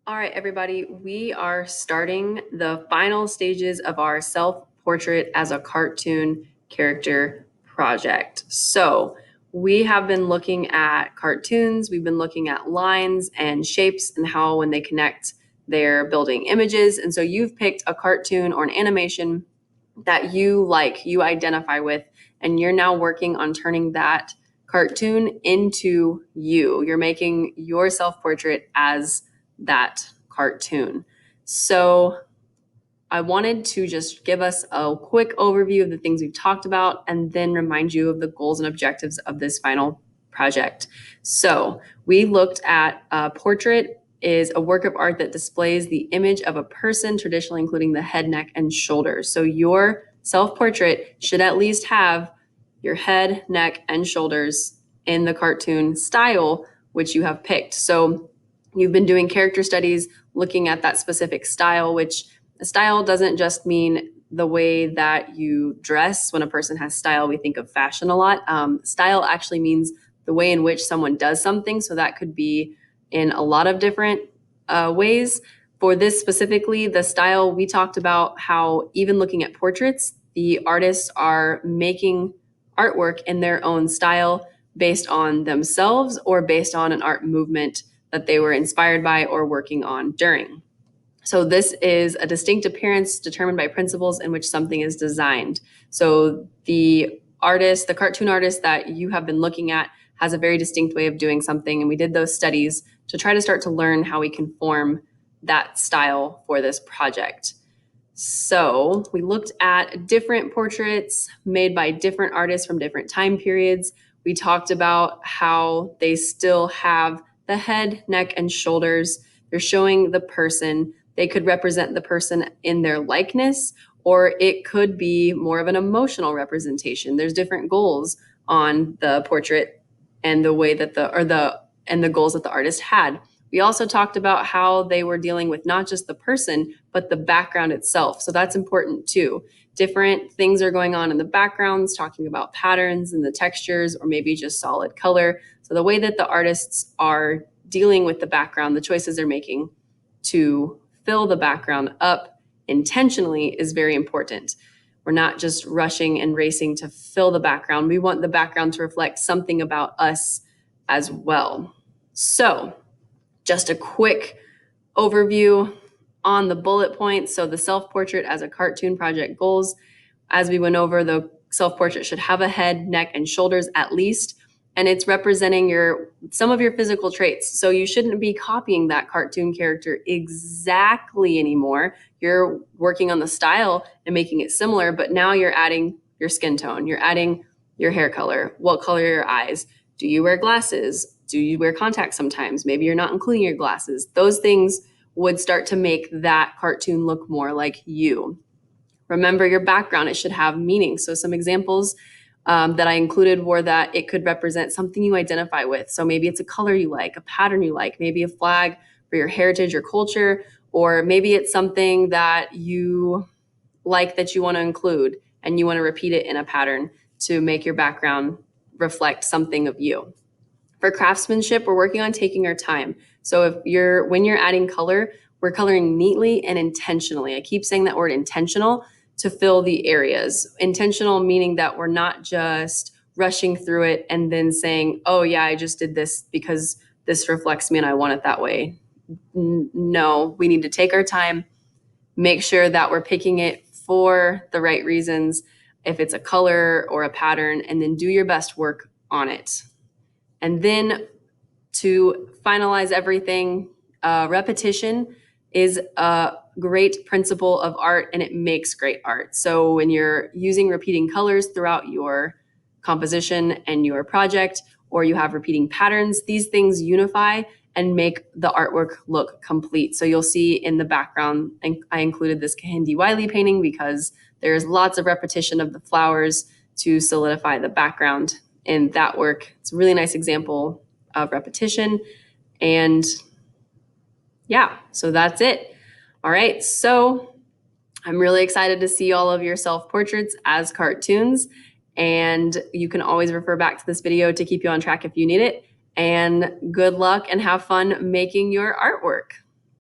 All right, everybody, we are starting the final stages of our self-portrait as a cartoon character project. So we have been looking at cartoons, we've been looking at lines and shapes and how when they connect, they're building images. And so you've picked a cartoon or an animation that you like, you identify with, and you're now working on turning that cartoon into you. You're making your self-portrait as that cartoon. So I wanted to just give us a quick overview of the things we've talked about and then remind you of the goals and objectives of this final project. So we looked at a portrait is a work of art that displays the image of a person, traditionally including the head, neck, and shoulders. So your self-portrait should at least have your head, neck, and shoulders in the cartoon style, which you have picked. So you've been doing character studies, looking at that specific style, which style doesn't just mean the way that you dress. When a person has style, we think of fashion a lot. Style actually means the way in which someone does something. So that could be in a lot of different ways. For this specifically, the style, we talked about how even looking at portraits, the artists are making artwork in their own style based on themselves or based on an art movement that they were inspired by or working on during. So this is a distinct appearance determined by principles in which something is designed. So the artist, the cartoon artist that you have been looking at has a very distinct way of doing something. And we did those studies to try to start to learn how we can form that style for this project. So we looked at different portraits made by different artists from different time periods. We talked about how they still have the head, neck, and shoulders. They're showing the person. They could represent the person in their likeness, or it could be more of an emotional representation. There's different goals on the portrait and the way that the goals that the artist had. We also talked about how they were dealing with not just the person, but the background itself. So that's important too. Different things are going on in the backgrounds, talking about patterns and the textures, or maybe just solid color. So the way that the artists are dealing with the background, the choices they're making to fill the background up intentionally is very important. We're not just rushing and racing to fill the background. We want the background to reflect something about us as well. So just a quick overview on the bullet points. So the self-portrait as a cartoon project goals, as we went over, the self-portrait should have a head, neck, and shoulders at least, and it's representing some of your physical traits. So you shouldn't be copying that cartoon character exactly anymore. You're working on the style and making it similar, but now you're adding your skin tone, you're adding your hair color, what color are your eyes, do you wear glasses, do you wear contacts sometimes, maybe you're not including your glasses. Those things would start to make that cartoon look more like you. Remember your background, it should have meaning. So some examples that I included were that it could represent something you identify with. So maybe it's a color you like, a pattern you like, maybe a flag for your heritage or culture, or maybe it's something that you like that you want to include and you want to repeat it in a pattern to make your background reflect something of you. For craftsmanship, we're working on taking our time. So when you're adding color, we're coloring neatly and intentionally. I keep saying that word intentional to fill the areas. Intentional meaning that we're not just rushing through it and then saying, oh yeah, I just did this because this reflects me and I want it that way. No, we need to take our time, make sure that we're picking it for the right reasons, if it's a color or a pattern, and then do your best work on it. And then to finalize everything, repetition is a great principle of art and it makes great art. So when you're using repeating colors throughout your composition and your project, or you have repeating patterns, these things unify and make the artwork look complete. So you'll see in the background, and I included this Kehinde Wiley painting because there's lots of repetition of the flowers to solidify the background in that work. It's a really nice example of repetition. And yeah, so that's it. All right, so I'm really excited to see all of your self-portraits as cartoons. And you can always refer back to this video to keep you on track if you need it. And good luck and have fun making your artwork.